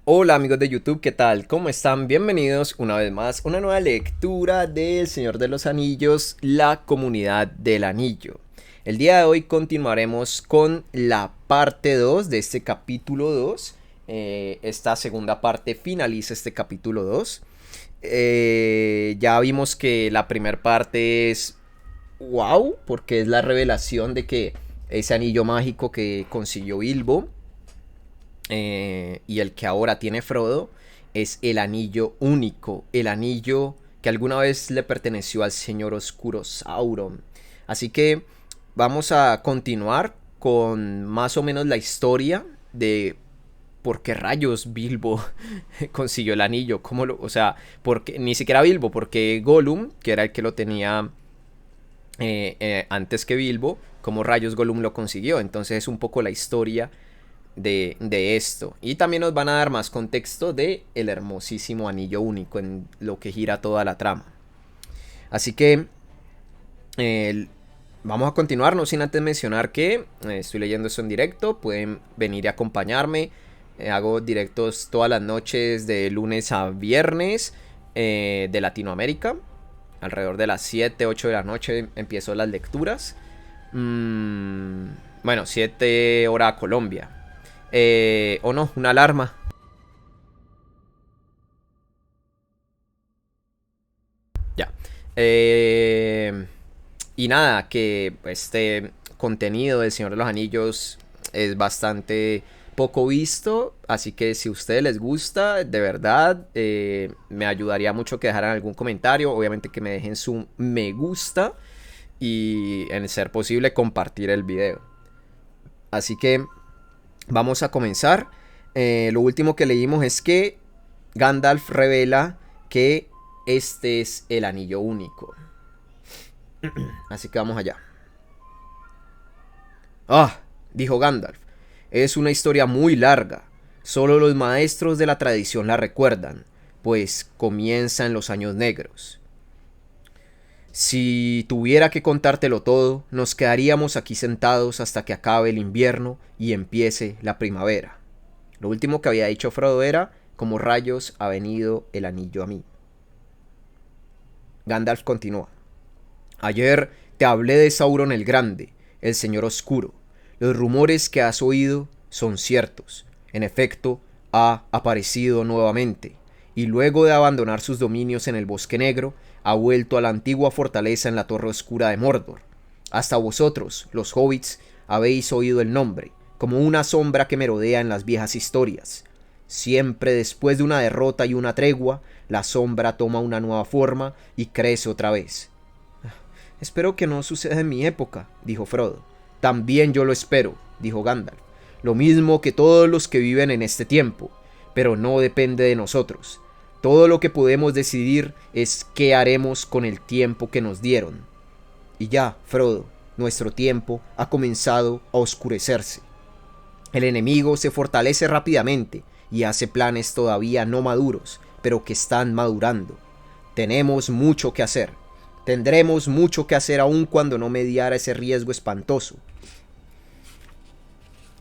Hola amigos de YouTube, ¿qué tal? ¿Cómo están? Bienvenidos una vez más a una nueva lectura de El Señor de los Anillos, la Comunidad del Anillo. El día de hoy continuaremos con la parte 2 de este capítulo 2. Esta segunda parte finaliza este capítulo 2. Ya vimos que la primera parte es wow, porque es la revelación de que ese anillo mágico que consiguió Bilbo y el que ahora tiene Frodo es el anillo único, el anillo que alguna vez le perteneció al señor oscuro Sauron. Así que vamos a continuar con más o menos la historia de por qué rayos Bilbo consiguió el anillo, o sea, porque ni siquiera Bilbo, porque Gollum, que era el que lo tenía antes que Bilbo, cómo rayos Gollum lo consiguió. Entonces es un poco la historia de esto. Y también nos van a dar más contexto de el hermosísimo anillo único en lo que gira toda la trama. Así que vamos a continuar, no sin antes mencionar que estoy leyendo eso en directo. Pueden venir y acompañarme. Hago directos todas las noches de lunes a viernes de Latinoamérica. Alrededor de las 7, 8 de la noche empiezo las lecturas. Bueno, 7 hora Colombia. O no, una alarma. Ya. Y nada, que este contenido del Señor de los Anillos es bastante poco visto. Así que si a ustedes les gusta, de verdad, me ayudaría mucho que dejaran algún comentario. Obviamente que me dejen su me gusta. Y en ser posible compartir el video. Así que vamos a comenzar. Lo último que leímos es que Gandalf revela que este es el anillo único. Así que vamos allá. Ah, dijo Gandalf, es una historia muy larga. Solo los maestros de la tradición la recuerdan, pues comienza en los años negros. Si tuviera que contártelo todo, nos quedaríamos aquí sentados hasta que acabe el invierno y empiece la primavera. Lo último que había dicho Frodo era, como rayos ha venido el anillo a mí. Gandalf continúa. Ayer te hablé de Sauron el Grande, el Señor Oscuro. Los rumores que has oído son ciertos. En efecto, ha aparecido nuevamente, y luego de abandonar sus dominios en el Bosque Negro, ha vuelto a la antigua fortaleza en la Torre Oscura de Mordor. Hasta vosotros, los hobbits, habéis oído el nombre, como una sombra que merodea en las viejas historias. Siempre después de una derrota y una tregua, la sombra toma una nueva forma y crece otra vez. Espero que no suceda en mi época, dijo Frodo. También yo lo espero, dijo Gandalf. Lo mismo que todos los que viven en este tiempo, pero no depende de nosotros. Todo lo que podemos decidir es qué haremos con el tiempo que nos dieron. Y ya, Frodo, nuestro tiempo ha comenzado a oscurecerse. El enemigo se fortalece rápidamente y hace planes todavía no maduros, pero que están madurando. Tenemos mucho que hacer. Tendremos mucho que hacer aún cuando no mediara ese riesgo espantoso.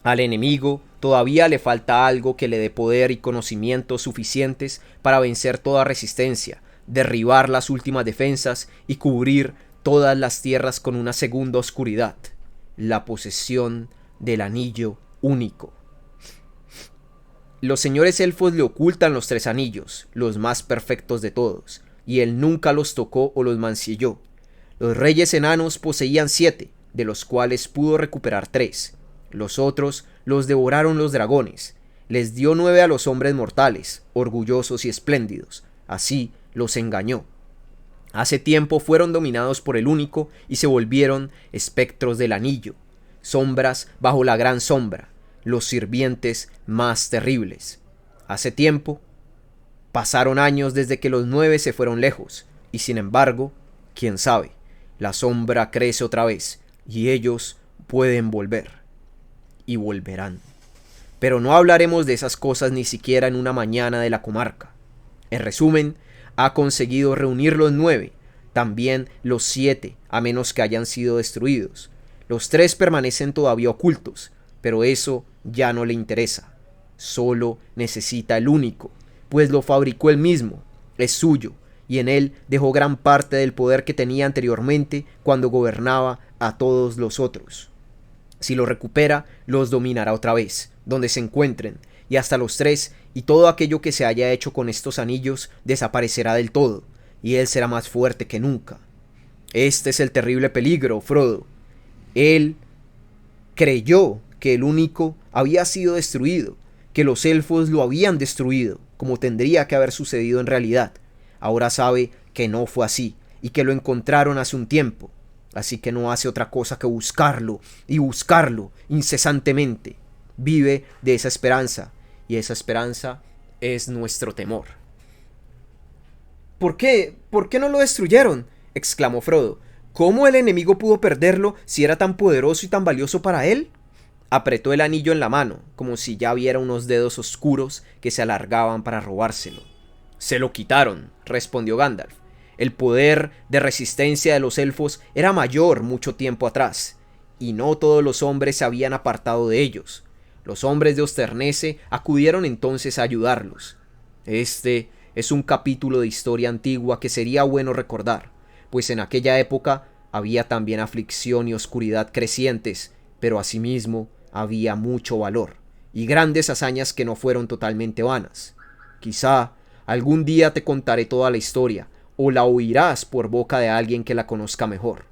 Al enemigo todavía le falta algo que le dé poder y conocimientos suficientes para vencer toda resistencia, derribar las últimas defensas y cubrir todas las tierras con una segunda oscuridad: la posesión del anillo único. Los señores elfos le ocultan los tres anillos, los más perfectos de todos, y él nunca los tocó o los mancilló. Los reyes enanos poseían 7, de los cuales pudo recuperar 3. Los otros los devoraron los dragones. Les dio 9 a los hombres mortales, orgullosos y espléndidos. Así los engañó. Hace tiempo fueron dominados por el único y se volvieron espectros del anillo, sombras bajo la gran sombra, los sirvientes más terribles. Hace tiempo pasaron años desde que los 9 se fueron lejos, y sin embargo, quién sabe, la sombra crece otra vez, y ellos pueden volver, y volverán. Pero no hablaremos de esas cosas ni siquiera en una mañana de la comarca. En resumen, ha conseguido reunir los 9, también los 7, a menos que hayan sido destruidos. Los 3 permanecen todavía ocultos, pero eso ya no le interesa. solo necesita el único, pues lo fabricó él mismo, es suyo, y en él dejó gran parte del poder que tenía anteriormente cuando gobernaba a todos los otros. Si lo recupera, los dominará otra vez, donde se encuentren, y hasta los tres, y todo aquello que se haya hecho con estos anillos desaparecerá del todo, y él será más fuerte que nunca. Este es el terrible peligro, Frodo. Él creyó que el único había sido destruido, que los elfos lo habían destruido, como tendría que haber sucedido en realidad. Ahora sabe que no fue así, y que lo encontraron hace un tiempo, así que no hace otra cosa que buscarlo, y buscarlo incesantemente. Vive de esa esperanza, y esa esperanza es nuestro temor. ¿Por qué? ¿Por qué no lo destruyeron?, exclamó Frodo. ¿Cómo el enemigo pudo perderlo si era tan poderoso y tan valioso para él? Apretó el anillo en la mano, como si ya viera unos dedos oscuros que se alargaban para robárselo. Se lo quitaron, respondió Gandalf. El poder de resistencia de los elfos era mayor mucho tiempo atrás, y no todos los hombres se habían apartado de ellos. Los hombres de Osternese acudieron entonces a ayudarlos. Este es un capítulo de historia antigua que sería bueno recordar, pues en aquella época había también aflicción y oscuridad crecientes, pero asimismo había mucho valor, y grandes hazañas que no fueron totalmente vanas. Quizá algún día te contaré toda la historia, o la oirás por boca de alguien que la conozca mejor.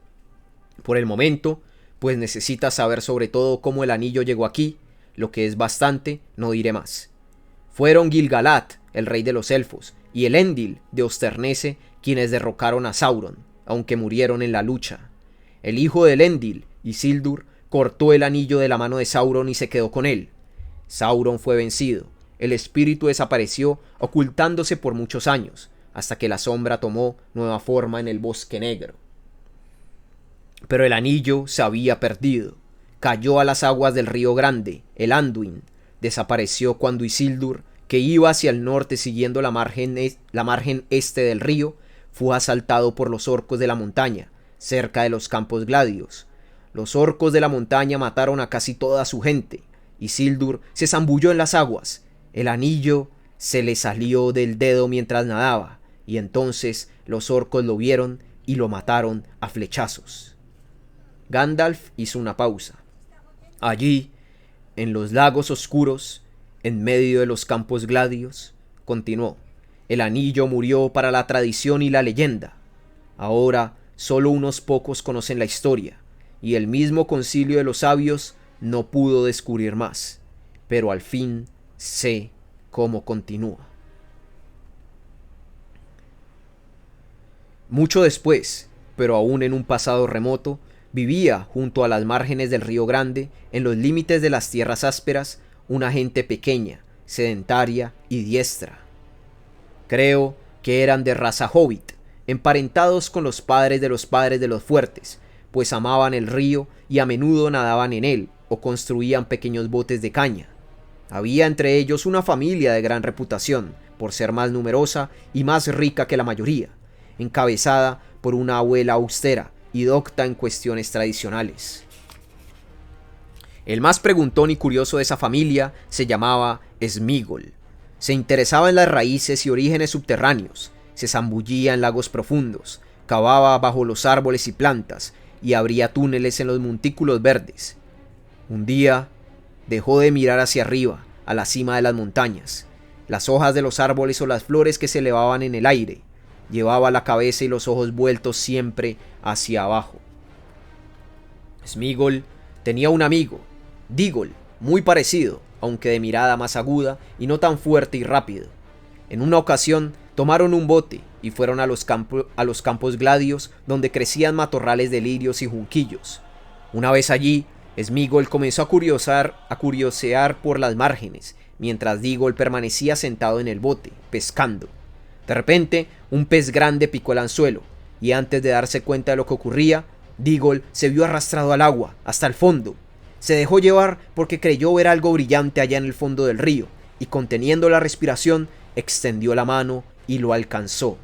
Por el momento, pues necesitas saber sobre todo cómo el anillo llegó aquí, lo que es bastante, no diré más. Fueron Gil-galad, el rey de los elfos, y Elendil de Osternese quienes derrocaron a Sauron, aunque murieron en la lucha. El hijo de Elendil, Isildur, cortó el anillo de la mano de Sauron y se quedó con él. Sauron fue vencido, el espíritu desapareció ocultándose por muchos años, hasta que la sombra tomó nueva forma en el Bosque Negro. Pero el anillo se había perdido, cayó a las aguas del río Grande, el Anduin, desapareció cuando Isildur, que iba hacia el norte siguiendo la margen este del río, fue asaltado por los orcos de la montaña, cerca de los Campos Gladios. Los orcos de la montaña mataron a casi toda su gente. Isildur se zambulló en las aguas. El anillo se le salió del dedo mientras nadaba, y entonces los orcos lo vieron y lo mataron a flechazos. Gandalf hizo una pausa. Allí, en los lagos oscuros, en medio de los Campos Gladios, continuó. El anillo murió para la tradición y la leyenda. Ahora solo unos pocos conocen la historia, y el mismo concilio de los sabios no pudo descubrir más, pero al fin sé cómo continúa. Mucho después, pero aún en un pasado remoto, vivía junto a las márgenes del río Grande, en los límites de las tierras ásperas, una gente pequeña, sedentaria y diestra. Creo que eran de raza hobbit, emparentados con los padres de los fuertes, pues amaban el río y a menudo nadaban en él o construían pequeños botes de caña. Había entre ellos una familia de gran reputación, por ser más numerosa y más rica que la mayoría, encabezada por una abuela austera y docta en cuestiones tradicionales. El más preguntón y curioso de esa familia se llamaba Sméagol. Se interesaba en las raíces y orígenes subterráneos, se zambullía en lagos profundos, cavaba bajo los árboles y plantas, y abría túneles en los montículos verdes. Un día dejó de mirar hacia arriba, a la cima de las montañas, las hojas de los árboles o las flores que se elevaban en el aire. Llevaba la cabeza y los ojos vueltos siempre hacia abajo. Sméagol tenía un amigo, Dígol, muy parecido, aunque de mirada más aguda y no tan fuerte y rápido. En una ocasión tomaron un bote y fueron a los Campos Gladios, donde crecían matorrales de lirios y junquillos. Una vez allí, Sméagol comenzó a curiosear por las márgenes, mientras Dígol permanecía sentado en el bote, pescando. De repente, un pez grande picó el anzuelo, y antes de darse cuenta de lo que ocurría, Dígol se vio arrastrado al agua, hasta el fondo. Se dejó llevar porque creyó ver algo brillante allá en el fondo del río, y conteniendo la respiración, extendió la mano y lo alcanzó.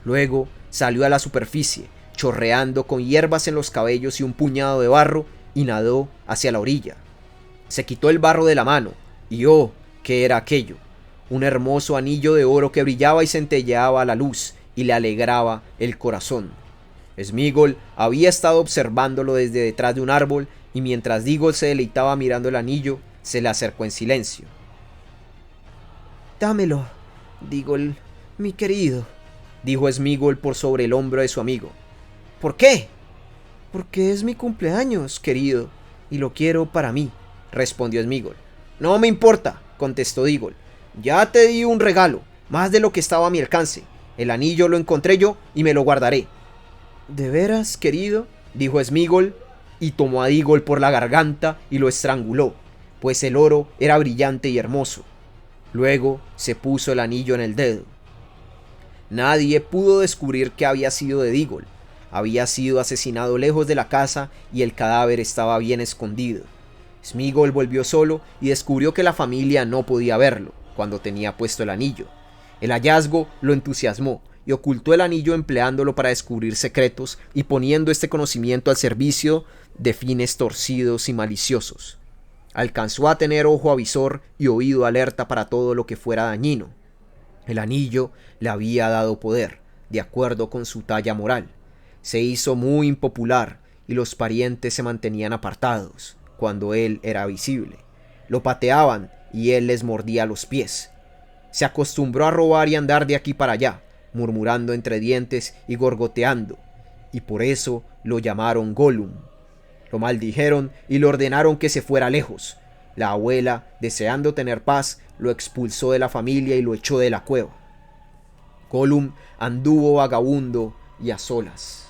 Luego salió a la superficie, chorreando con hierbas en los cabellos y un puñado de barro, y nadó hacia la orilla. Se quitó el barro de la mano, y ¡oh, ¿Qué era aquello? Un hermoso anillo de oro que brillaba y centelleaba a la luz y le alegraba el corazón. Sméagol había estado observándolo desde detrás de un árbol y mientras Diggoll se deleitaba mirando el anillo, se le acercó en silencio. «Dámelo, Diggoll, mi querido», dijo Sméagol por sobre el hombro de su amigo. «¿Por qué?» «Porque es mi cumpleaños, querido, y lo quiero para mí», respondió Sméagol. «No me importa», contestó Diggoll. «Ya te di un regalo, más de lo que estaba a mi alcance. El anillo lo encontré yo y me lo guardaré». «¿De veras, querido?», dijo Sméagol, y tomó a Diggoll por la garganta y lo estranguló, pues el oro era brillante y hermoso. Luego se puso el anillo en el dedo. Nadie pudo descubrir qué había sido de Diggoll. Había sido asesinado lejos de la casa y el cadáver estaba bien escondido. Sméagol volvió solo y descubrió que la familia no podía verlo cuando tenía puesto el anillo. El hallazgo lo entusiasmó y ocultó el anillo empleándolo para descubrir secretos y poniendo este conocimiento al servicio de fines torcidos y maliciosos. Alcanzó a tener ojo avisor y oído alerta para todo lo que fuera dañino. El anillo le había dado poder, de acuerdo con su talla moral. Se hizo muy impopular y los parientes se mantenían apartados cuando él era visible. Lo pateaban y él les mordía los pies. Se acostumbró a robar y andar de aquí para allá, murmurando entre dientes y gorgoteando, y por eso lo llamaron Gollum. Lo maldijeron y le ordenaron que se fuera lejos. La abuela, deseando tener paz, lo expulsó de la familia y lo echó de la cueva. Gollum anduvo vagabundo y a solas,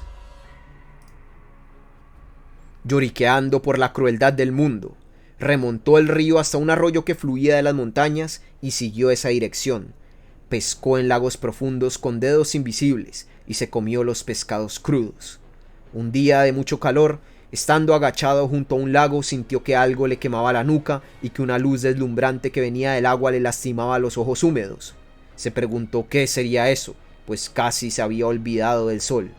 lloriqueando por la crueldad del mundo. Remontó el río hasta un arroyo que fluía de las montañas y siguió esa dirección. Pescó en lagos profundos con dedos invisibles y se comió los pescados crudos. Un día de mucho calor, estando agachado junto a un lago, sintió que algo le quemaba la nuca y que una luz deslumbrante que venía del agua le lastimaba los ojos húmedos. Se preguntó qué sería eso, pues casi se había olvidado del sol.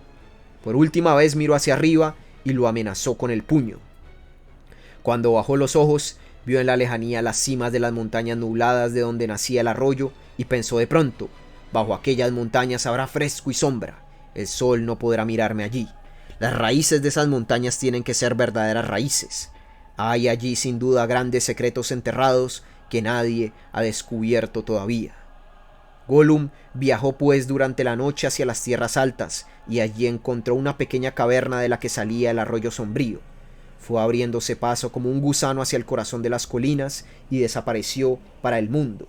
Por última vez miró hacia arriba y lo amenazó con el puño. Cuando bajó los ojos, vio en la lejanía las cimas de las montañas nubladas de donde nacía el arroyo y pensó de pronto: bajo aquellas montañas habrá fresco y sombra. El sol no podrá mirarme allí. Las raíces de esas montañas tienen que ser verdaderas raíces. Hay allí sin duda grandes secretos enterrados que nadie ha descubierto todavía. Gollum viajó pues durante la noche hacia las tierras altas y allí encontró una pequeña caverna de la que salía el arroyo sombrío. Fue abriéndose paso como un gusano hacia el corazón de las colinas y desapareció para el mundo.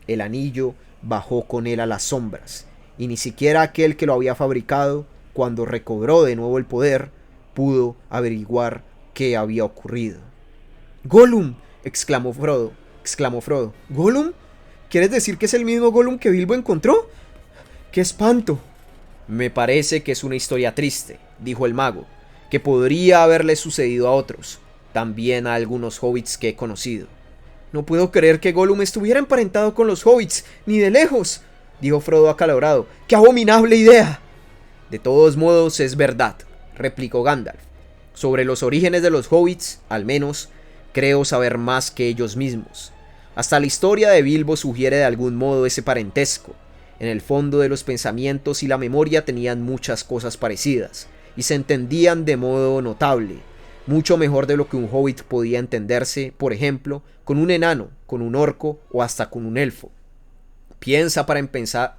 El anillo bajó con él a las sombras, y ni siquiera aquel que lo había fabricado, cuando recobró de nuevo el poder, pudo averiguar qué había ocurrido. «¡Gollum!», exclamó Frodo. «¿Gollum? ¿Quieres decir que es el mismo Gollum que Bilbo encontró? ¡Qué espanto!». «Me parece que es una historia triste», dijo el mago, «que podría haberle sucedido a otros, también a algunos hobbits que he conocido». «No puedo creer que Gollum estuviera emparentado con los hobbits, ni de lejos», dijo Frodo acalorado. «¡Qué abominable idea!». «De todos modos es verdad», replicó Gandalf. «Sobre los orígenes de los hobbits, al menos, creo saber más que ellos mismos. Hasta la historia de Bilbo sugiere de algún modo ese parentesco. En el fondo de los pensamientos y la memoria tenían muchas cosas parecidas, y se entendían de modo notable, mucho mejor de lo que un hobbit podía entenderse, por ejemplo, con un enano, con un orco o hasta con un elfo. Piensa para empezar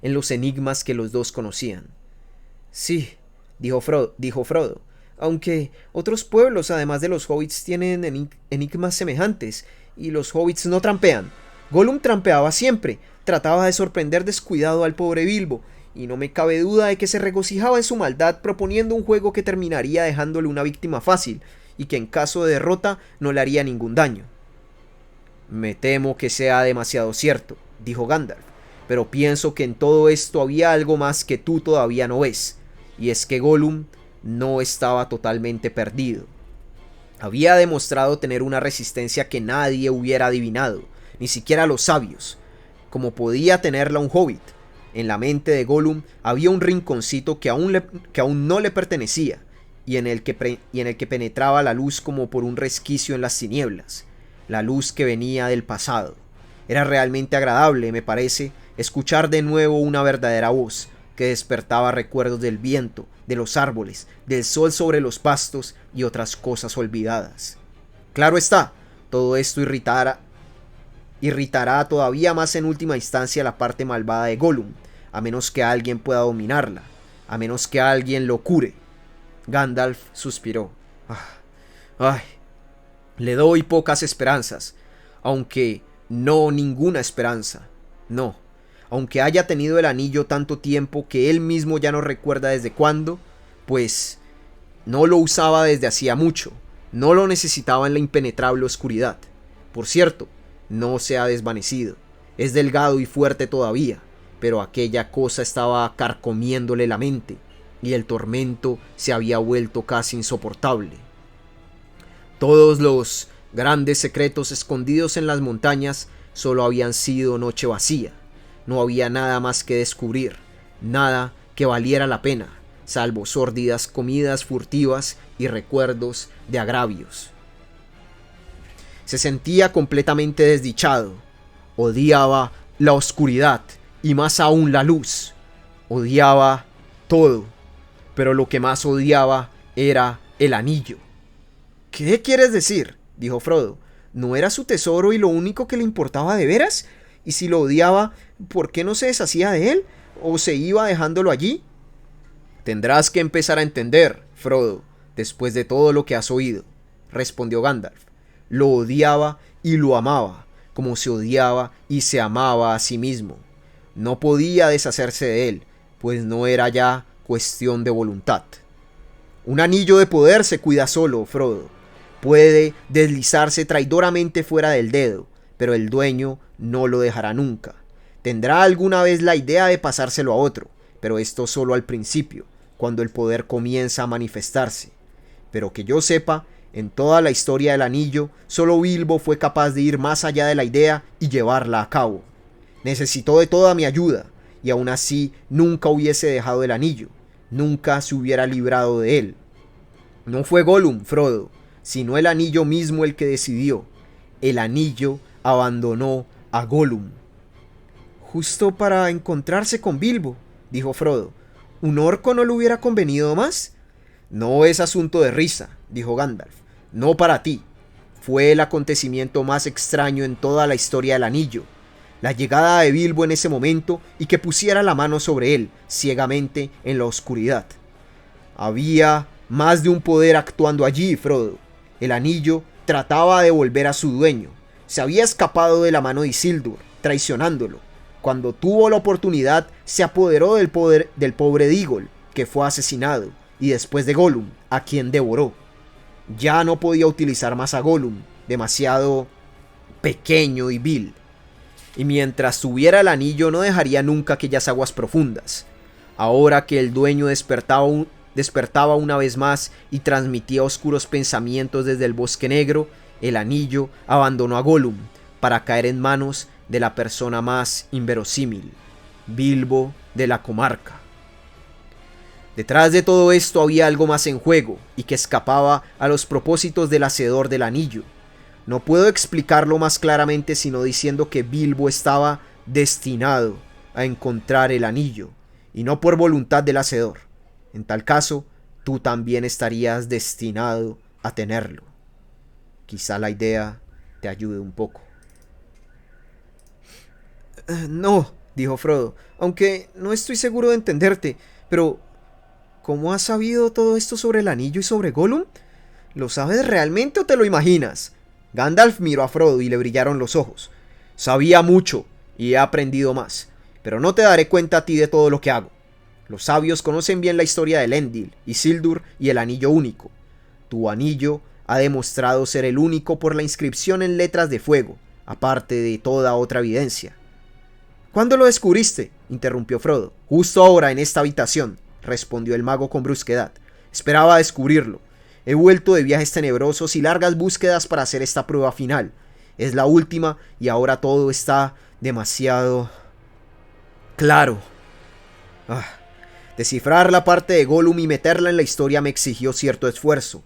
en los enigmas que los dos conocían». «Sí», dijo Frodo, «aunque otros pueblos además de los hobbits tienen enigmas semejantes, y los hobbits no trampean. Gollum trampeaba siempre, trataba de sorprender descuidado al pobre Bilbo, y no me cabe duda de que se regocijaba en su maldad proponiendo un juego que terminaría dejándole una víctima fácil, y que en caso de derrota no le haría ningún daño». «Me temo que sea demasiado cierto», dijo Gandalf, «pero pienso que en todo esto había algo más que tú todavía no ves, y es que Gollum no estaba totalmente perdido. Había demostrado tener una resistencia que nadie hubiera adivinado, ni siquiera los sabios, como podía tenerla un hobbit. En la mente de Gollum había un rinconcito que aún no le pertenecía, y en el que penetraba la luz como por un resquicio en las tinieblas. la luz que venía del pasado. Era realmente agradable, me parece, escuchar de nuevo una verdadera voz que despertaba recuerdos del viento, de los árboles, del sol sobre los pastos y otras cosas olvidadas. Claro está, todo esto irritará todavía más en última instancia la parte malvada de Gollum, a menos que alguien pueda dominarla, a menos que alguien lo cure. Gandalf suspiró. Ay, le doy pocas esperanzas, aunque no ninguna esperanza. No, aunque haya tenido el anillo tanto tiempo que él mismo ya no recuerda desde cuándo, pues no lo usaba desde hacía mucho, no lo necesitaba en la impenetrable oscuridad. Por cierto, no se ha desvanecido, es delgado y fuerte todavía, pero aquella cosa estaba carcomiéndole la mente, y el tormento se había vuelto casi insoportable. Todos los grandes secretos escondidos en las montañas solo habían sido noche vacía. No había nada más que descubrir, nada que valiera la pena, salvo sórdidas comidas furtivas y recuerdos de agravios. Se sentía completamente desdichado. Odiaba la oscuridad y más aún la luz. Odiaba todo, pero lo que más odiaba era el anillo. ¿Qué quieres decir?, dijo Frodo. ¿No era su tesoro y lo único que le importaba de veras? Y si lo odiaba, ¿por qué no se deshacía de él? ¿O se iba dejándolo allí? Tendrás que empezar a entender, Frodo, después de todo lo que has oído, respondió Gandalf. Lo odiaba y lo amaba, como se odiaba y se amaba a sí mismo. No podía deshacerse de él, pues no era ya cuestión de voluntad. Un anillo de poder se cuida solo, Frodo. Puede deslizarse traidoramente fuera del dedo, pero el dueño no lo dejará nunca. Tendrá alguna vez la idea de pasárselo a otro, pero esto solo al principio, cuando el poder comienza a manifestarse. Pero que yo sepa, en toda la historia del anillo, solo Bilbo fue capaz de ir más allá de la idea y llevarla a cabo. Necesitó de toda mi ayuda, y aún así nunca hubiese dejado el anillo, nunca se hubiera librado de él. No fue Gollum, Frodo, sino el anillo mismo el que decidió. El anillo abandonó a Gollum. Justo para encontrarse con Bilbo, dijo Frodo. ¿Un orco no le hubiera convenido más? No es asunto de risa, dijo Gandalf. No para ti. Fue el acontecimiento más extraño en toda la historia del anillo. La llegada de Bilbo en ese momento y que pusiera la mano sobre él, ciegamente, en la oscuridad. Había más de un poder actuando allí, Frodo. El anillo trataba de volver a su dueño. Se había escapado de la mano de Isildur, traicionándolo. Cuando tuvo la oportunidad, se apoderó del pobre Dígol, que fue asesinado, y después de Gollum, a quien devoró. Ya no podía utilizar más a Gollum, demasiado pequeño y vil. Y mientras tuviera el anillo no dejaría nunca aquellas aguas profundas. Ahora que el dueño despertaba una vez más y transmitía oscuros pensamientos desde el bosque negro, el anillo abandonó a Gollum para caer en manos de la persona más inverosímil, Bilbo de la Comarca. Detrás de todo esto había algo más en juego y que escapaba a los propósitos del hacedor del anillo. No puedo explicarlo más claramente sino diciendo que Bilbo estaba destinado a encontrar el anillo, y no por voluntad del hacedor. En tal caso, tú también estarías destinado a tenerlo. Quizá la idea te ayude un poco. No, dijo Frodo, aunque no estoy seguro de entenderte, pero ¿cómo has sabido todo esto sobre el anillo y sobre Gollum? ¿Lo sabes realmente o te lo imaginas? Gandalf miró a Frodo y le brillaron los ojos. Sabía mucho y he aprendido más, pero no te daré cuenta a ti de todo lo que hago. Los sabios conocen bien la historia de Elendil, Isildur y el anillo único. Tu anillo ha demostrado ser el único por la inscripción en letras de fuego, aparte de toda otra evidencia. ¿Cuándo lo descubriste?, interrumpió Frodo. Justo ahora, en esta habitación, respondió el mago con brusquedad. Esperaba descubrirlo. He vuelto de viajes tenebrosos y largas búsquedas para hacer esta prueba final. Es la última y ahora todo está demasiado claro. Descifrar la parte de Gollum y meterla en la historia me exigió cierto esfuerzo.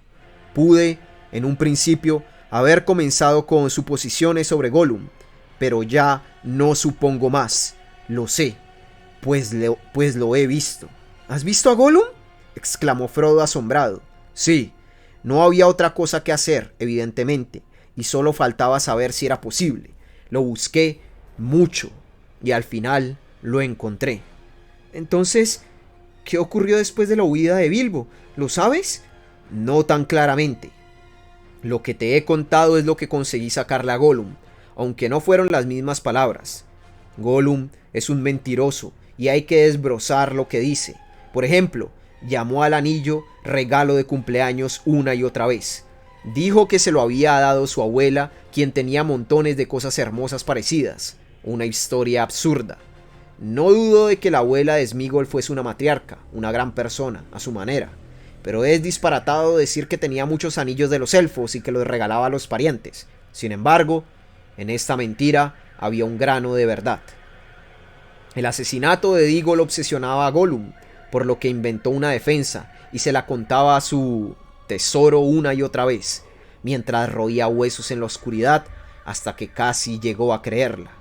Pude, en un principio, haber comenzado con suposiciones sobre Gollum, pero ya no supongo más. Lo sé, pues lo he visto. ¿Has visto a Gollum?, exclamó Frodo asombrado. Sí, no había otra cosa que hacer, evidentemente, y solo faltaba saber si era posible. Lo busqué mucho y al final lo encontré. Entonces, ¿qué ocurrió después de la huida de Bilbo? ¿Lo sabes? No tan claramente. Lo que te he contado es lo que conseguí sacarle a Gollum, aunque no fueron las mismas palabras. Gollum es un mentiroso y hay que desbrozar lo que dice. Por ejemplo, llamó al anillo regalo de cumpleaños una y otra vez. Dijo que se lo había dado su abuela, quien tenía montones de cosas hermosas parecidas. Una historia absurda. No dudo de que la abuela de Sméagol fuese una matriarca, una gran persona, a su manera. Pero es disparatado decir que tenía muchos anillos de los elfos y que los regalaba a los parientes. Sin embargo, en esta mentira había un grano de verdad. El asesinato de Déagol obsesionaba a Gollum, por lo que inventó una defensa y se la contaba a su tesoro una y otra vez, mientras roía huesos en la oscuridad hasta que casi llegó a creerla.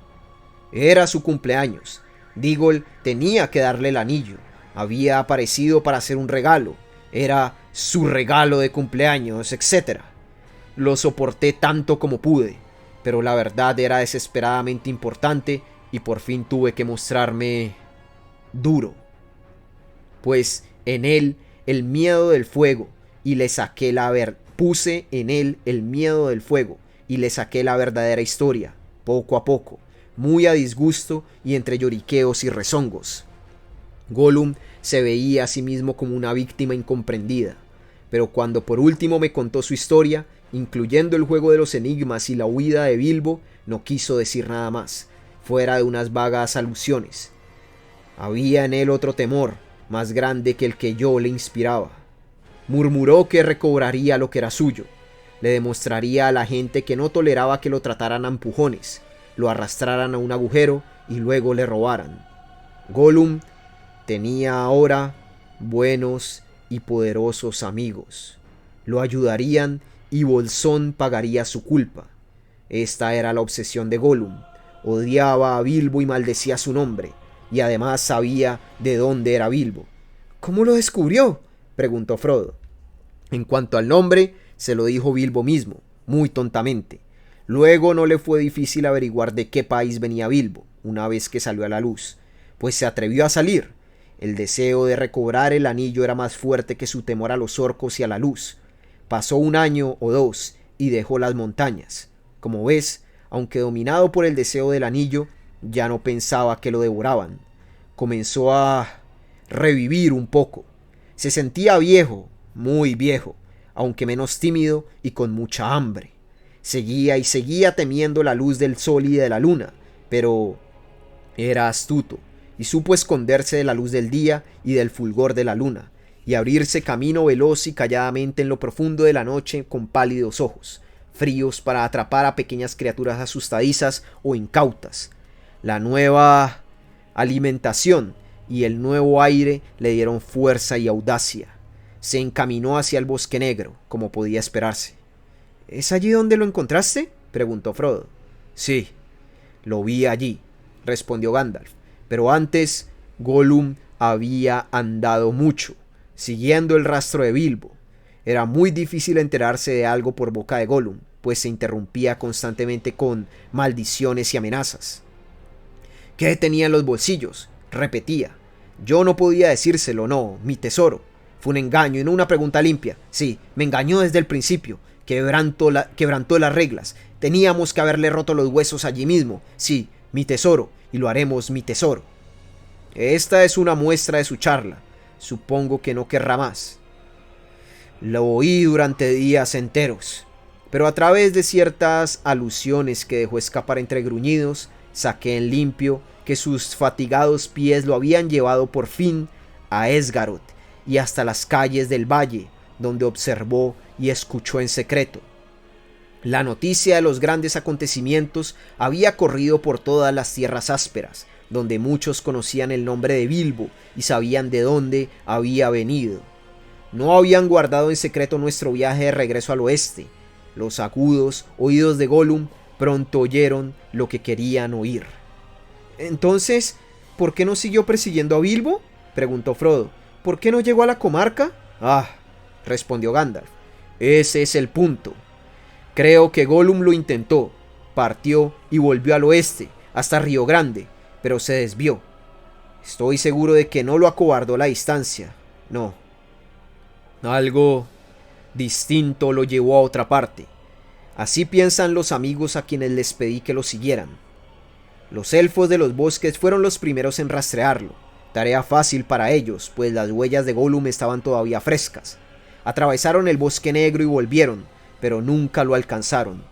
Era su cumpleaños. Déagol tenía que darle el anillo. Había aparecido para hacer un regalo. Era su regalo de cumpleaños, etc. Lo soporté tanto como pude, pero la verdad era desesperadamente importante y por fin tuve que mostrarme duro. Pues en él el miedo del fuego y le saqué puse en él el miedo del fuego y le saqué la verdadera historia, poco a poco, muy a disgusto y entre lloriqueos y rezongos. Gollum se veía a sí mismo como una víctima incomprendida, pero cuando por último me contó su historia, incluyendo el juego de los enigmas y la huida de Bilbo, no quiso decir nada más, fuera de unas vagas alusiones. Había en él otro temor, más grande que el que yo le inspiraba. Murmuró que recobraría lo que era suyo, le demostraría a la gente que no toleraba que lo trataran a empujones, lo arrastraran a un agujero y luego le robaran. Gollum tenía ahora buenos y poderosos amigos. Lo ayudarían y Bolsón pagaría su culpa. Esta era la obsesión de Gollum. Odiaba a Bilbo y maldecía su nombre, y además sabía de dónde era Bilbo. ¿Cómo lo descubrió?, preguntó Frodo. En cuanto al nombre, se lo dijo Bilbo mismo, muy tontamente. Luego no le fue difícil averiguar de qué país venía Bilbo, una vez que salió a la luz, pues se atrevió a salir. El deseo de recobrar el anillo era más fuerte que su temor a los orcos y a la luz. Pasó 1 año o 2 y dejó las montañas. Como ves, aunque dominado por el deseo del anillo, ya no pensaba que lo devoraban. Comenzó a revivir un poco. Se sentía viejo, muy viejo, aunque menos tímido y con mucha hambre. Seguía y seguía temiendo la luz del sol y de la luna, pero era astuto y supo esconderse de la luz del día y del fulgor de la luna, y abrirse camino veloz y calladamente en lo profundo de la noche con pálidos ojos, fríos para atrapar a pequeñas criaturas asustadizas o incautas. La nueva alimentación y el nuevo aire le dieron fuerza y audacia. Se encaminó hacia el bosque negro, como podía esperarse. ¿Es allí donde lo encontraste?, preguntó Frodo. Sí, lo vi allí, respondió Gandalf, pero antes Gollum había andado mucho, siguiendo el rastro de Bilbo. Era muy difícil enterarse de algo por boca de Gollum, pues se interrumpía constantemente con maldiciones y amenazas. ¿Qué tenía en los bolsillos?, repetía. Yo no podía decírselo, no, mi tesoro. Fue un engaño y no una pregunta limpia. Sí, me engañó desde el principio. Quebrantó las reglas. Teníamos que haberle roto los huesos allí mismo. Sí, mi tesoro, y lo haremos, mi tesoro. Esta es una muestra de su charla. Supongo que no querrá más. Lo oí durante días enteros, pero a través de ciertas alusiones que dejó escapar entre gruñidos, saqué en limpio que sus fatigados pies lo habían llevado por fin a Esgaroth y hasta las calles del valle, donde observó y escuchó en secreto. La noticia de los grandes acontecimientos había corrido por todas las tierras ásperas, donde muchos conocían el nombre de Bilbo y sabían de dónde había venido. No habían guardado en secreto nuestro viaje de regreso al oeste. Los agudos oídos de Gollum pronto oyeron lo que querían oír. Entonces, ¿por qué no siguió persiguiendo a Bilbo?, preguntó Frodo. ¿Por qué no llegó a la comarca? Ah, respondió Gandalf, ese es el punto. Creo que Gollum lo intentó, partió y volvió al oeste, hasta Río Grande, pero se desvió. Estoy seguro de que no lo acobardó la distancia. No. Algo distinto lo llevó a otra parte. Así piensan los amigos a quienes les pedí que lo siguieran. Los elfos de los bosques fueron los primeros en rastrearlo. Tarea fácil para ellos, pues las huellas de Gollum estaban todavía frescas. Atravesaron el bosque negro y volvieron, pero nunca lo alcanzaron.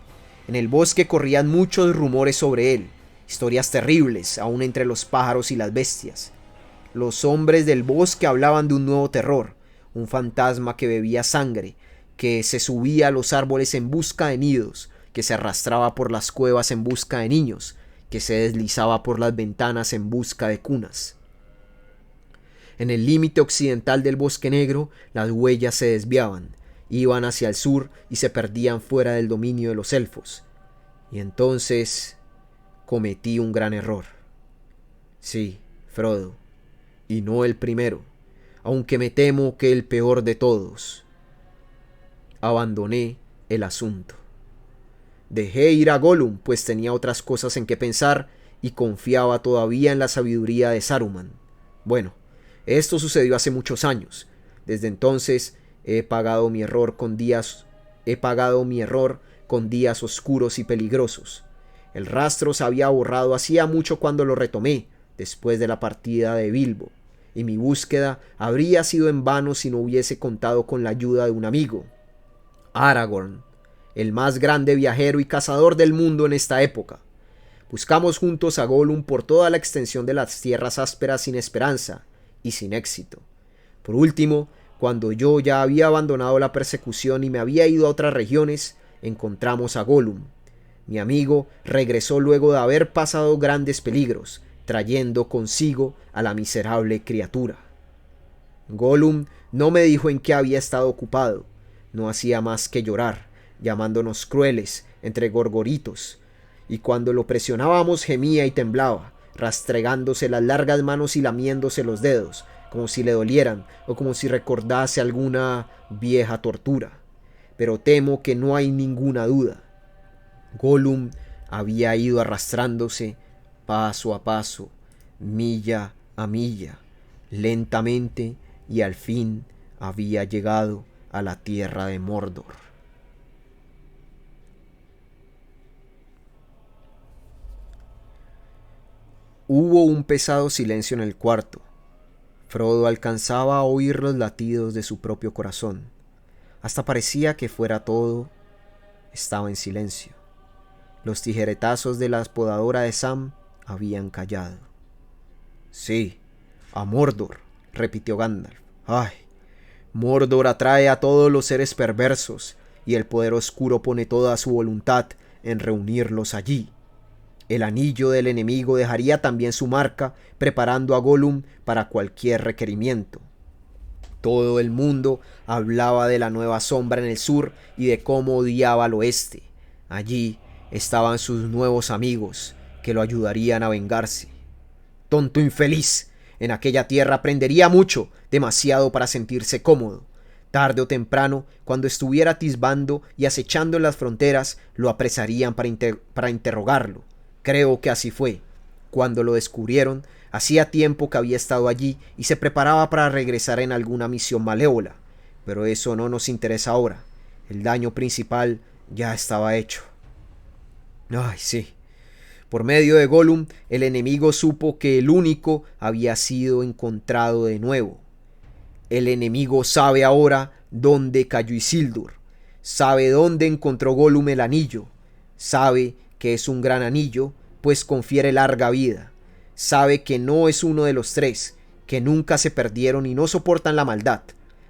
En el bosque corrían muchos rumores sobre él, historias terribles, aún entre los pájaros y las bestias. Los hombres del bosque hablaban de un nuevo terror, un fantasma que bebía sangre, que se subía a los árboles en busca de nidos, que se arrastraba por las cuevas en busca de niños, que se deslizaba por las ventanas en busca de cunas. En el límite occidental del bosque negro, las huellas se desviaban, iban hacia el sur y se perdían fuera del dominio de los elfos. Y entonces cometí un gran error. Sí, Frodo, y no el primero, aunque me temo que el peor de todos. Abandoné el asunto. Dejé ir a Gollum, pues tenía otras cosas en que pensar y confiaba todavía en la sabiduría de Saruman. Bueno, esto sucedió hace muchos años. Desde entonces he pagado mi error con días oscuros y peligrosos. El rastro se había borrado hacía mucho cuando lo retomé, después de la partida de Bilbo, y mi búsqueda habría sido en vano si no hubiese contado con la ayuda de un amigo, Aragorn, el más grande viajero y cazador del mundo en esta época. Buscamos juntos a Gollum por toda la extensión de las tierras ásperas sin esperanza y sin éxito. Por último, cuando yo ya había abandonado la persecución y me había ido a otras regiones, encontramos a Gollum. Mi amigo regresó luego de haber pasado grandes peligros, trayendo consigo a la miserable criatura. Gollum no me dijo en qué había estado ocupado. No hacía más que llorar, llamándonos crueles entre gorgoritos, y cuando lo presionábamos gemía y temblaba, rastregándose las largas manos y lamiéndose los dedos, como si le dolieran o como si recordase alguna vieja tortura. Pero temo que no hay ninguna duda. Gollum había ido arrastrándose paso a paso, milla a milla, lentamente, y al fin había llegado a la tierra de Mordor. Hubo un pesado silencio en el cuarto. Frodo alcanzaba a oír los latidos de su propio corazón. Hasta parecía que fuera todo estaba en silencio. Los tijeretazos de la podadora de Sam habían callado. Sí, a Mordor, repitió Gandalf. Ay, Mordor atrae a todos los seres perversos, y el poder oscuro pone toda su voluntad en reunirlos allí. El anillo del enemigo dejaría también su marca, preparando a Gollum para cualquier requerimiento. Todo el mundo hablaba de la nueva sombra en el sur y de cómo odiaba al oeste. Allí estaban sus nuevos amigos, que lo ayudarían a vengarse. Tonto infeliz, en aquella tierra aprendería mucho, demasiado para sentirse cómodo. Tarde o temprano, cuando estuviera atisbando y acechando en las fronteras, lo apresarían para interrogarlo. Creo que así fue. Cuando lo descubrieron, hacía tiempo que había estado allí y se preparaba para regresar en alguna misión malévola. Pero eso no nos interesa ahora. El daño principal ya estaba hecho. Ay, sí. Por medio de Gollum, el enemigo supo que el único había sido encontrado de nuevo. El enemigo sabe ahora dónde cayó Isildur. Sabe dónde encontró Gollum el anillo. Sabe que es un gran anillo, pues confiere larga vida. Sabe que no es uno de los tres, que nunca se perdieron y no soportan la maldad.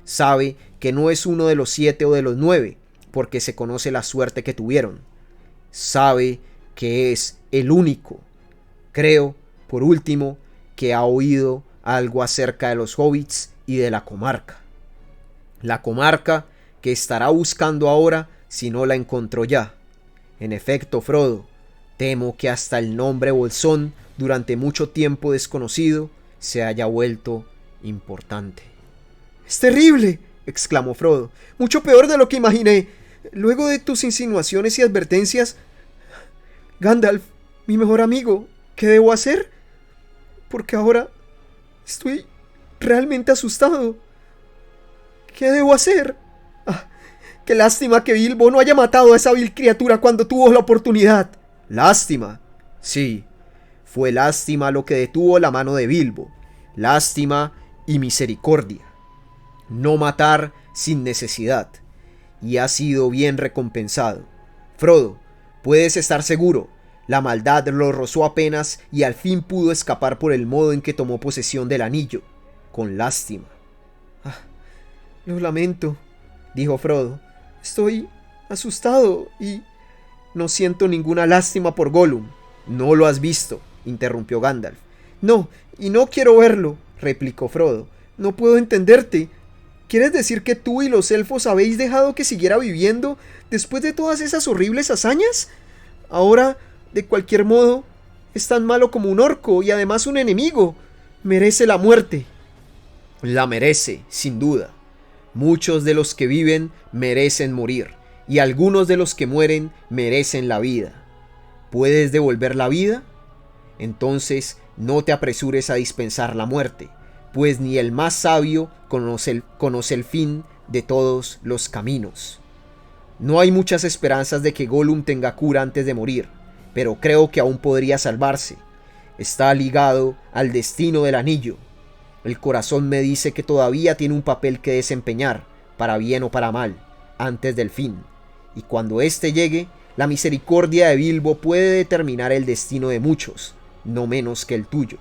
Sabe que no es uno de los 7 o de los 9, porque se conoce la suerte que tuvieron. Sabe que es el único. Creo, por último, que ha oído algo acerca de los hobbits y de la comarca. La comarca que estará buscando ahora si no la encontró ya. En efecto, Frodo, temo que hasta el nombre Bolsón, durante mucho tiempo desconocido, se haya vuelto importante. ¡Es terrible!, exclamó Frodo. ¡Mucho peor de lo que imaginé! Luego de tus insinuaciones y advertencias... Gandalf, mi mejor amigo, ¿qué debo hacer? Porque ahora estoy realmente asustado. ¿Qué debo hacer? ¡Ah! ¡Qué lástima que Bilbo no haya matado a esa vil criatura cuando tuvo la oportunidad! ¿Lástima? Sí, fue lástima lo que detuvo la mano de Bilbo. Lástima y misericordia. No matar sin necesidad. Y ha sido bien recompensado. Frodo, puedes estar seguro, la maldad lo rozó apenas y al fin pudo escapar por el modo en que tomó posesión del anillo, con lástima. Lo lamento, dijo Frodo. Estoy asustado y no siento ninguna lástima por Gollum. No lo has visto, interrumpió Gandalf. No, y no quiero verlo, replicó Frodo. No puedo entenderte. ¿Quieres decir que tú y los elfos habéis dejado que siguiera viviendo después de todas esas horribles hazañas? Ahora, de cualquier modo, es tan malo como un orco y además un enemigo. Merece la muerte. La merece, sin duda. Muchos de los que viven merecen morir, y algunos de los que mueren merecen la vida. ¿Puedes devolver la vida? Entonces no te apresures a dispensar la muerte, pues ni el más sabio conoce el fin de todos los caminos. No hay muchas esperanzas de que Gollum tenga cura antes de morir, pero creo que aún podría salvarse. Está ligado al destino del anillo. El corazón me dice que todavía tiene un papel que desempeñar, para bien o para mal, antes del fin. Y cuando éste llegue, la misericordia de Bilbo puede determinar el destino de muchos, no menos que el tuyo.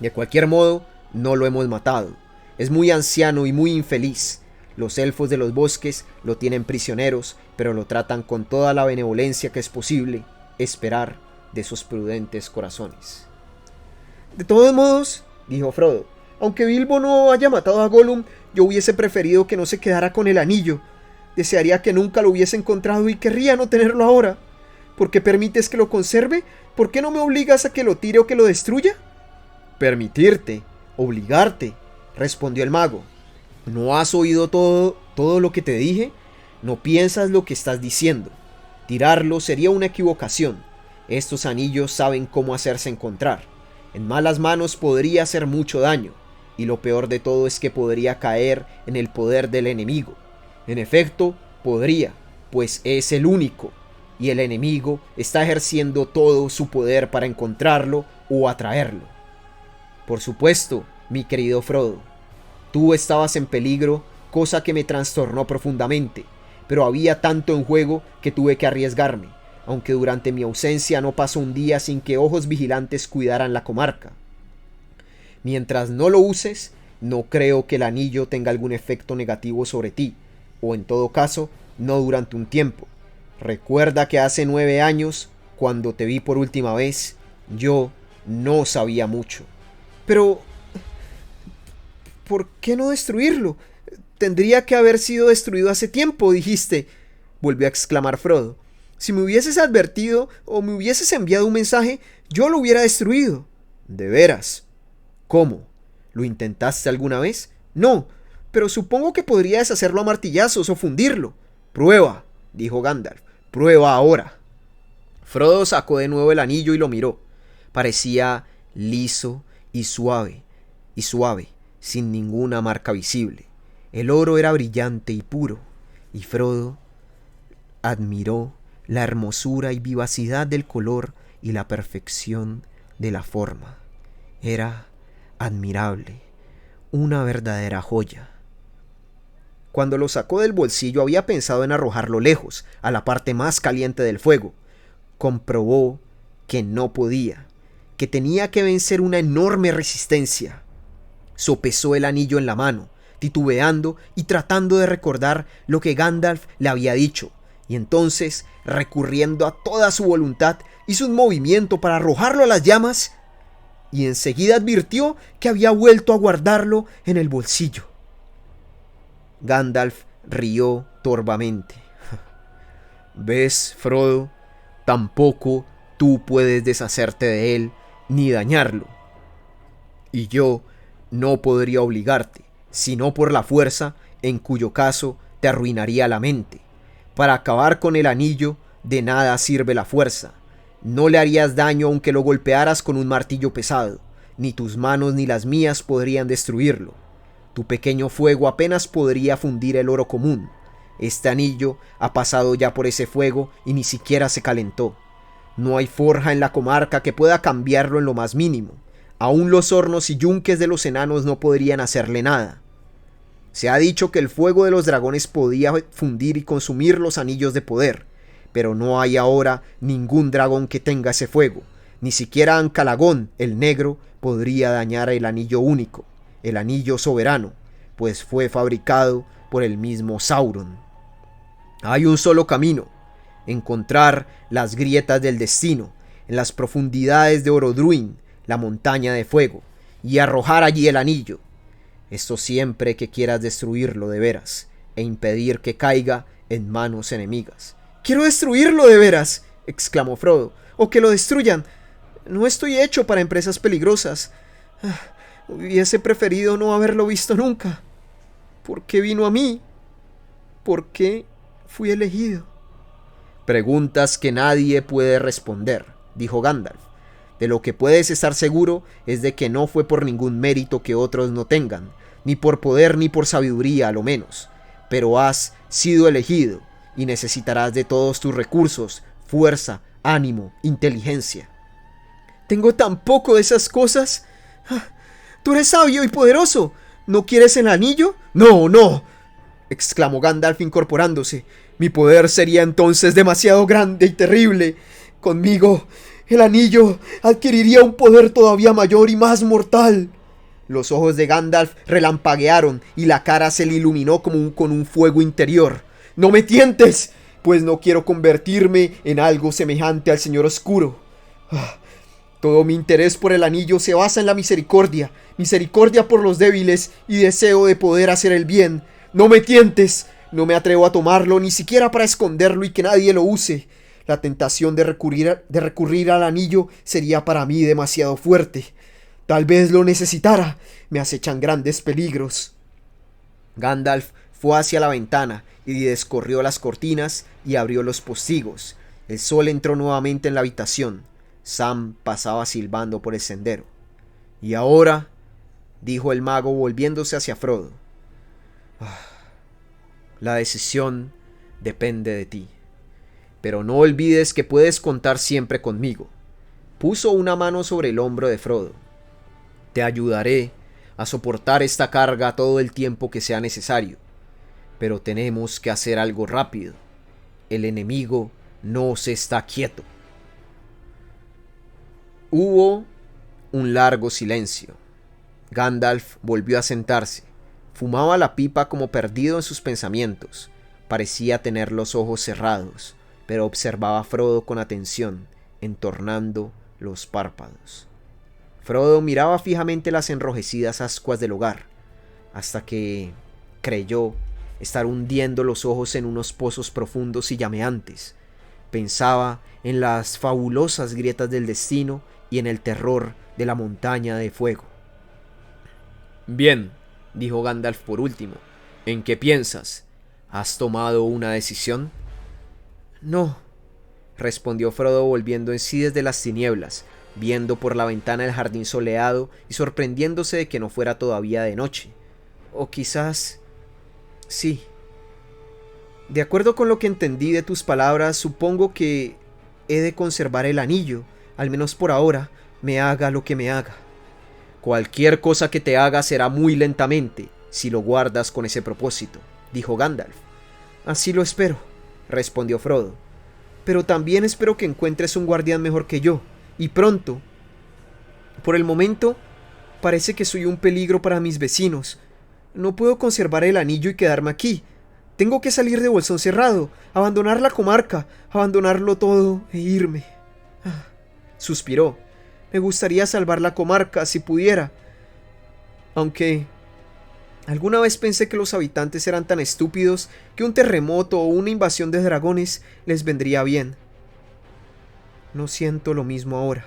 De cualquier modo, no lo hemos matado. Es muy anciano y muy infeliz. Los elfos de los bosques lo tienen prisioneros, pero lo tratan con toda la benevolencia que es posible esperar de sus prudentes corazones. De todos modos, dijo Frodo, aunque Bilbo no haya matado a Gollum, yo hubiese preferido que no se quedara con el anillo. Desearía que nunca lo hubiese encontrado y querría no tenerlo ahora. ¿Por qué permites que lo conserve? ¿Por qué no me obligas a que lo tire o que lo destruya? Permitirte, obligarte, respondió el mago. ¿No has oído todo lo que te dije? No piensas lo que estás diciendo. Tirarlo sería una equivocación. Estos anillos saben cómo hacerse encontrar. En malas manos podría hacer mucho daño, y lo peor de todo es que podría caer en el poder del enemigo. En efecto, podría, pues es el único, y el enemigo está ejerciendo todo su poder para encontrarlo o atraerlo. Por supuesto, mi querido Frodo, tú estabas en peligro, cosa que me trastornó profundamente, pero había tanto en juego que tuve que arriesgarme, aunque durante mi ausencia no pasó un día sin que ojos vigilantes cuidaran la comarca. Mientras no lo uses, no creo que el anillo tenga algún efecto negativo sobre ti, o en todo caso, no durante un tiempo. Recuerda que hace 9 años, cuando te vi por última vez, yo no sabía mucho. Pero... ¿por qué no destruirlo? Tendría que haber sido destruido hace tiempo, dijiste, volvió a exclamar Frodo. Si me hubieses advertido o me hubieses enviado un mensaje, yo lo hubiera destruido. ¿De veras? ¿Cómo? ¿Lo intentaste alguna vez? No, pero supongo que podrías hacerlo a martillazos o fundirlo. Prueba, dijo Gandalf. Prueba ahora. Frodo sacó de nuevo el anillo y lo miró. Parecía liso y suave, sin ninguna marca visible. El oro era brillante y puro, y Frodo admiró la hermosura y vivacidad del color y la perfección de la forma. Era admirable, una verdadera joya. Cuando lo sacó del bolsillo había pensado en arrojarlo lejos, a la parte más caliente del fuego. Comprobó que no podía, que tenía que vencer una enorme resistencia. Sopesó el anillo en la mano, titubeando y tratando de recordar lo que Gandalf le había dicho, y entonces, recurriendo a toda su voluntad, hizo un movimiento para arrojarlo a las llamas, y enseguida advirtió que había vuelto a guardarlo en el bolsillo. Gandalf rió torvamente. ¿Ves, Frodo? Tampoco tú puedes deshacerte de él ni dañarlo. Y yo no podría obligarte, sino por la fuerza, en cuyo caso te arruinaría la mente. Para acabar con el anillo, de nada sirve la fuerza. No le harías daño aunque lo golpearas con un martillo pesado. Ni tus manos ni las mías podrían destruirlo. Tu pequeño fuego apenas podría fundir el oro común. Este anillo ha pasado ya por ese fuego y ni siquiera se calentó. No hay forja en la comarca que pueda cambiarlo en lo más mínimo. Aún los hornos y yunques de los enanos no podrían hacerle nada. Se ha dicho que el fuego de los dragones podía fundir y consumir los anillos de poder, pero no hay ahora ningún dragón que tenga ese fuego. Ni siquiera Ancalagón, el negro, podría dañar el anillo único, el anillo soberano, pues fue fabricado por el mismo Sauron. Hay un solo camino: encontrar las grietas del destino, en las profundidades de Orodruin, la montaña de fuego, y arrojar allí el anillo. Esto siempre que quieras destruirlo de veras, e impedir que caiga en manos enemigas. «¡Quiero destruirlo de veras!», exclamó Frodo. «¡O que lo destruyan! No estoy hecho para empresas peligrosas. Hubiese preferido no haberlo visto nunca. ¿Por qué vino a mí? ¿Por qué fui elegido?». «Preguntas que nadie puede responder», dijo Gandalf. «De lo que puedes estar seguro es de que no fue por ningún mérito que otros no tengan, ni por poder ni por sabiduría a lo menos. Pero has sido elegido y necesitarás de todos tus recursos, fuerza, ánimo, inteligencia». «¿Tengo tan poco de esas cosas? Tú eres sabio y poderoso. ¿No quieres el anillo?». «No, no», exclamó Gandalf incorporándose. «Mi poder sería entonces demasiado grande y terrible. Conmigo, el anillo adquiriría un poder todavía mayor y más mortal». Los ojos de Gandalf relampaguearon y la cara se le iluminó como con un fuego interior. «No me tientes, pues no quiero convertirme en algo semejante al Señor Oscuro. Todo mi interés por el anillo se basa en la misericordia por los débiles y deseo de poder hacer el bien. No me tientes, no me atrevo a tomarlo ni siquiera para esconderlo y que nadie lo use. La tentación de recurrir al anillo sería para mí demasiado fuerte. Tal vez lo necesitara, me acechan grandes peligros». Gandalf fue hacia la ventana y descorrió las cortinas y abrió los postigos. El sol entró nuevamente en la habitación. Sam pasaba silbando por el sendero. «Y ahora», dijo el mago volviéndose hacia Frodo, «la decisión depende de ti. Pero no olvides que puedes contar siempre conmigo». Puso una mano sobre el hombro de Frodo. «Te ayudaré a soportar esta carga todo el tiempo que sea necesario. Pero tenemos que hacer algo rápido. El enemigo no se está quieto». Hubo un largo silencio. Gandalf volvió a sentarse. Fumaba la pipa como perdido en sus pensamientos. Parecía tener los ojos cerrados, pero observaba a Frodo con atención, entornando los párpados. Frodo miraba fijamente las enrojecidas ascuas del hogar, hasta que creyó estar hundiendo los ojos en unos pozos profundos y llameantes. Pensaba en las fabulosas grietas del destino y en el terror de la montaña de fuego. «Bien», dijo Gandalf por último, «¿en qué piensas? ¿Has tomado una decisión?». «No», respondió Frodo volviendo en sí desde las tinieblas, viendo por la ventana el jardín soleado y sorprendiéndose de que no fuera todavía de noche. «O quizás... sí. De acuerdo con lo que entendí de tus palabras, supongo que he de conservar el anillo, al menos por ahora, me haga lo que me haga». «Cualquier cosa que te haga será muy lentamente, si lo guardas con ese propósito», dijo Gandalf. «Así lo espero», respondió Frodo. «Pero también espero que encuentres un guardián mejor que yo, y pronto. Por el momento, parece que soy un peligro para mis vecinos. No puedo conservar el anillo y quedarme aquí. Tengo que salir de Bolsón Cerrado, abandonar la comarca, abandonarlo todo e irme». Suspiró. «Me gustaría salvar la comarca si pudiera. Aunque Alguna vez pensé que los habitantes eran tan estúpidos que un terremoto o una invasión de dragones les vendría bien. No siento lo mismo ahora.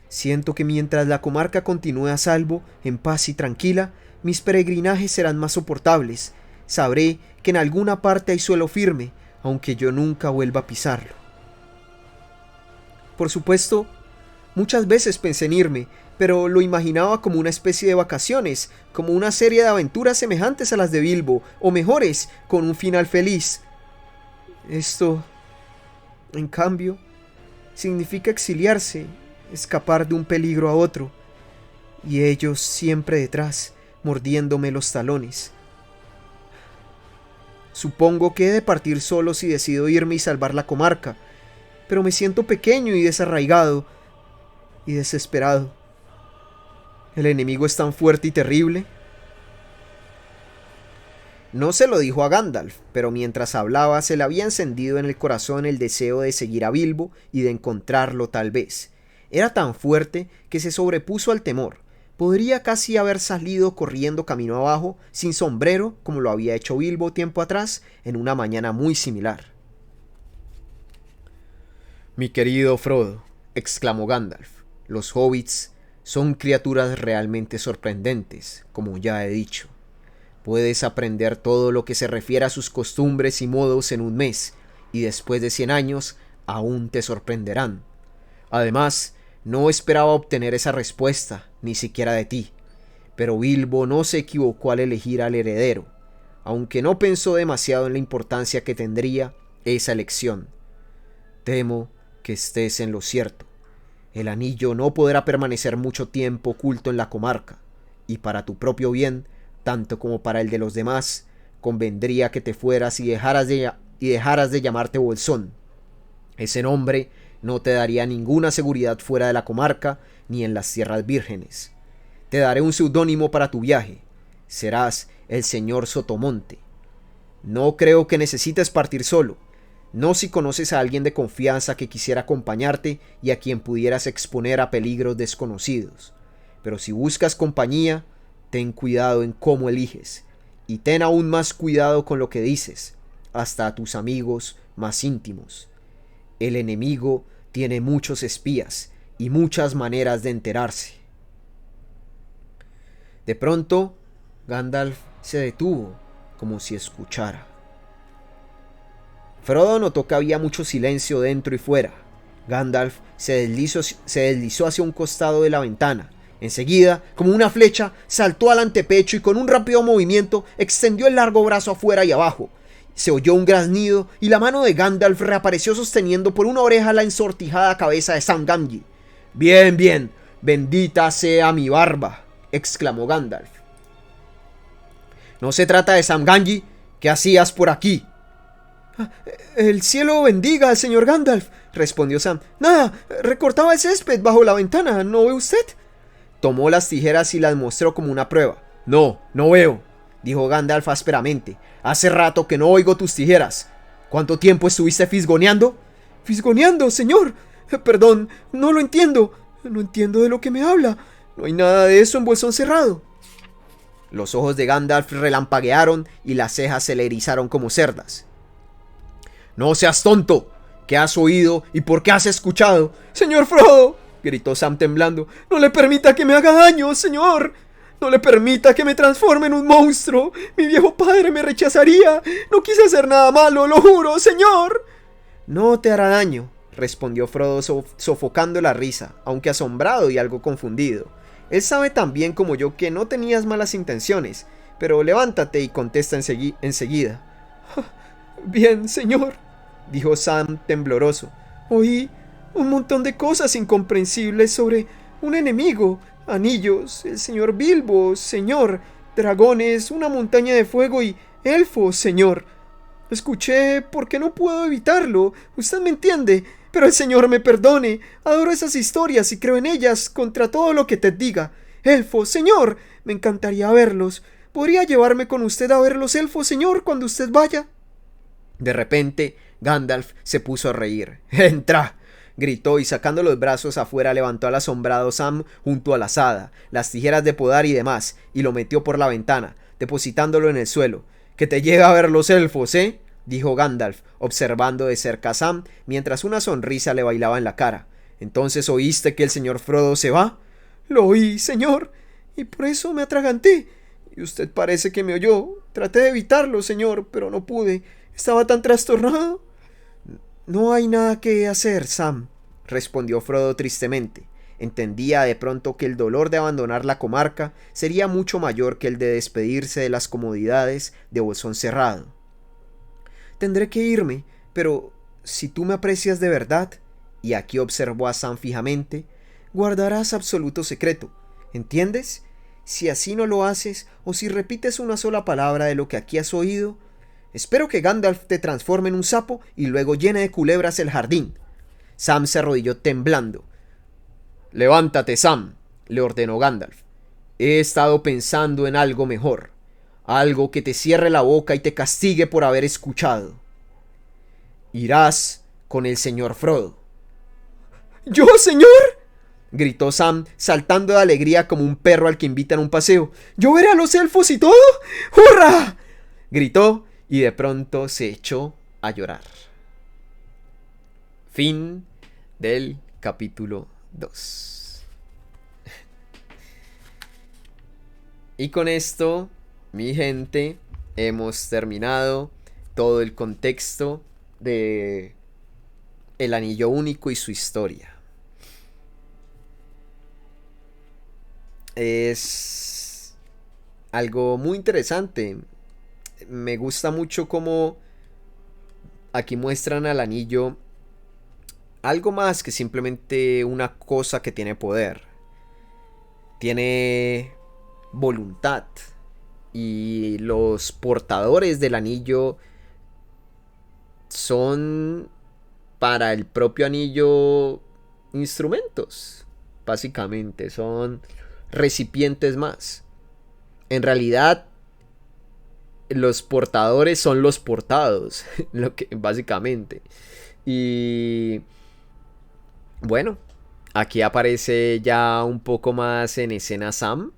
Siento que mientras la comarca continúe a salvo, en paz y tranquila, mis peregrinajes serán más soportables. Sabré que en alguna parte hay suelo firme, aunque yo nunca vuelva a pisarlo. Por supuesto, muchas veces pensé en irme, pero lo imaginaba como una especie de vacaciones, como una serie de aventuras semejantes a las de Bilbo, o mejores, con un final feliz. Esto, en cambio, significa exiliarse, escapar de un peligro a otro, y ellos siempre detrás, mordiéndome los talones. Supongo que he de partir solo si decido irme y salvar la comarca, pero me siento pequeño y desarraigado y desesperado. ¿El enemigo es tan fuerte y terrible? No se lo dijo a Gandalf, pero mientras hablaba se le había encendido en el corazón el deseo de seguir a Bilbo y de encontrarlo tal vez. Era tan fuerte que se sobrepuso al temor. Podría casi haber salido corriendo camino abajo, sin sombrero, como lo había hecho Bilbo tiempo atrás, en una mañana muy similar. Mi querido Frodo, exclamó Gandalf, los hobbits son criaturas realmente sorprendentes, como ya he dicho. Puedes aprender todo lo que se refiere a sus costumbres y modos en un mes, y después de 100 años aún te sorprenderán. Además, no esperaba obtener esa respuesta, ni siquiera de ti, pero Bilbo no se equivocó al elegir al heredero, aunque no pensó demasiado en la importancia que tendría esa elección. Temo que estés en lo cierto. El anillo no podrá permanecer mucho tiempo oculto en la comarca, y para tu propio bien, tanto como para el de los demás, convendría que te fueras y dejaras de llamarte Bolsón. Ese nombre no te daría ninguna seguridad fuera de la comarca ni en las tierras vírgenes. Te daré un seudónimo para tu viaje. Serás el señor Sotomonte. No creo que necesites partir solo. No si conoces a alguien de confianza que quisiera acompañarte y a quien pudieras exponer a peligros desconocidos. Pero si buscas compañía, ten cuidado en cómo eliges, y ten aún más cuidado con lo que dices, hasta a tus amigos más íntimos. El enemigo tiene muchos espías y muchas maneras de enterarse. De pronto, Gandalf se detuvo, como si escuchara. Frodo notó que había mucho silencio dentro y fuera. Gandalf se deslizó hacia un costado de la ventana. Enseguida, como una flecha, saltó al antepecho y con un rápido movimiento extendió el largo brazo afuera y abajo. Se oyó un graznido y la mano de Gandalf reapareció sosteniendo por una oreja la ensortijada cabeza de Sam Gamgee. «Bien, bien, bendita sea mi barba», exclamó Gandalf. «No se trata de Sam Gamgee. ¿Qué hacías por aquí?» «El cielo bendiga al señor Gandalf», respondió Sam. «Nada, recortaba el césped bajo la ventana, ¿no ve usted?» Tomó las tijeras y las mostró como una prueba. «No, no veo», dijo Gandalf ásperamente. «Hace rato que no oigo tus tijeras. ¿Cuánto tiempo estuviste fisgoneando?» «¿Fisgoneando, señor? Perdón, no lo entiendo. No entiendo de lo que me habla. No hay nada de eso en Bolsón Cerrado». Los ojos de Gandalf relampaguearon y las cejas se le erizaron como cerdas. «No seas tonto. ¿Qué has oído y por qué has escuchado?» «Señor Frodo», gritó Sam temblando, «no le permita que me haga daño, señor. No le permita que me transforme en un monstruo. Mi viejo padre me rechazaría. No quise hacer nada malo, lo juro, señor». «No te hará daño», respondió Frodo sofocando la risa, aunque asombrado y algo confundido. Él sabe tan bien como yo que no tenías malas intenciones, pero levántate y contesta enseguida. «Bien, señor», dijo Sam tembloroso. «Oí un montón de cosas incomprensibles sobre un enemigo, anillos, el señor Bilbo, señor, dragones, una montaña de fuego y elfos, señor. Escuché porque no puedo evitarlo, usted me entiende, pero el señor me perdone. Adoro esas historias y creo en ellas contra todo lo que te diga. Elfos, señor, me encantaría verlos. ¿Podría llevarme con usted a ver los elfos, señor, cuando usted vaya?» De repente, Gandalf se puso a reír. «Entra, gritó y sacando los brazos afuera levantó al asombrado Sam junto a la azada, las tijeras de podar y demás, y lo metió por la ventana, depositándolo en el suelo. «Que te llega a ver los elfos, ¿eh?», dijo Gandalf, observando de cerca a Sam, mientras una sonrisa le bailaba en la cara. «¿Entonces oíste que el señor Frodo se va?» «Lo oí, señor, y por eso me atraganté. Y usted parece que me oyó. Traté de evitarlo, señor, pero no pude. Estaba tan trastornado». «No hay nada que hacer, Sam», respondió Frodo tristemente. Entendía de pronto que el dolor de abandonar la comarca sería mucho mayor que el de despedirse de las comodidades de Bolsón Cerrado. «Tendré que irme, pero si tú me aprecias de verdad», y aquí observó a Sam fijamente, «guardarás absoluto secreto. ¿Entiendes? Si así no lo haces, o si repites una sola palabra de lo que aquí has oído, espero que Gandalf te transforme en un sapo y luego llene de culebras el jardín». Sam se arrodilló temblando. «Levántate, Sam», le ordenó Gandalf. «He estado pensando en algo mejor. Algo que te cierre la boca y te castigue por haber escuchado. Irás con el señor Frodo». «¿Yo, señor?», gritó Sam, saltando de alegría como un perro al que invitan a un paseo. «¿Yo veré a los elfos y todo? ¡Hurra!», gritó y de pronto se echó a llorar. Fin del capítulo 2. Y con esto, mi gente, hemos terminado todo el contexto de El Anillo Único y su historia. Es algo muy interesante. Me gusta mucho cómo aquí muestran al anillo algo más que simplemente una cosa que tiene poder. Tiene voluntad. Y los portadores del anillo son para el propio anillo instrumentos. Básicamente son recipientes más. En realidad los portadores son los portados, lo que básicamente. Y bueno, aquí aparece ya un poco más en escena Sam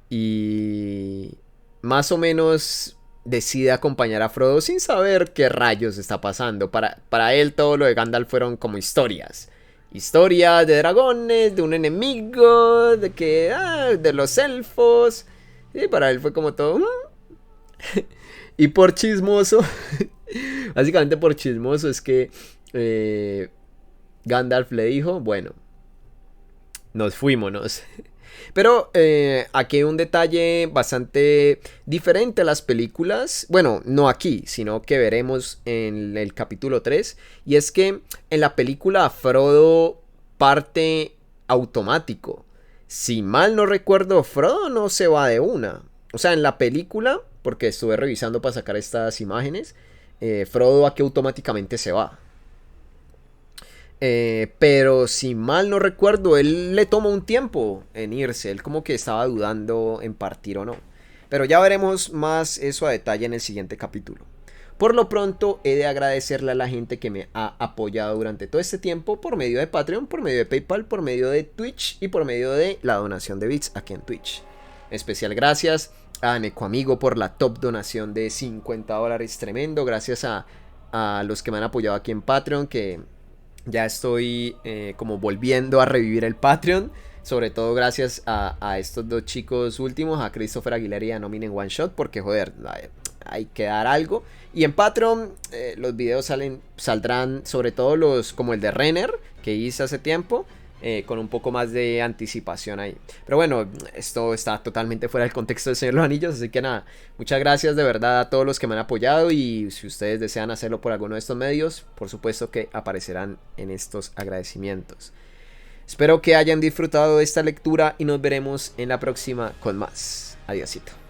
y más o menos decide acompañar a Frodo sin saber qué rayos está pasando. Para él todo lo de Gandalf fueron como historias. Historias de dragones, de un enemigo, de que de los elfos. Y para él fue como todo. Y por chismoso, básicamente por chismoso es que Gandalf le dijo, bueno, nos fuímonos. Pero aquí hay un detalle bastante diferente a las películas. Bueno, no aquí, sino que veremos en el capítulo 3. Y es que en la película Frodo parte automático. Si mal no recuerdo, Frodo no se va de una. O sea, en la película, porque estuve revisando para sacar estas imágenes, Frodo aquí automáticamente se va. Pero si mal no recuerdo, él le tomó un tiempo en irse. Él como que estaba dudando en partir o no. Pero ya veremos más eso a detalle en el siguiente capítulo. Por lo pronto, he de agradecerle a la gente que me ha apoyado durante todo este tiempo por medio de Patreon, por medio de PayPal, por medio de Twitch y por medio de la donación de bits aquí en Twitch. Especial gracias a Necoamigo por la top donación de $50. Tremendo. Gracias a los que me han apoyado aquí en Patreon, que ya estoy como volviendo a revivir el Patreon. Sobre todo gracias a estos dos chicos últimos, a Christopher Aguilera y a Nominen One Shot, porque joder, hay que dar algo. Y en Patreon los videos saldrán, sobre todo los como el de Renner, que hice hace tiempo, con un poco más de anticipación ahí. Pero bueno, esto está totalmente fuera del contexto de Señor de los Anillos, así que nada, muchas gracias de verdad a todos los que me han apoyado, y si ustedes desean hacerlo por alguno de estos medios, por supuesto que aparecerán en estos agradecimientos. Espero que hayan disfrutado de esta lectura y nos veremos en la próxima con más. Adiósito.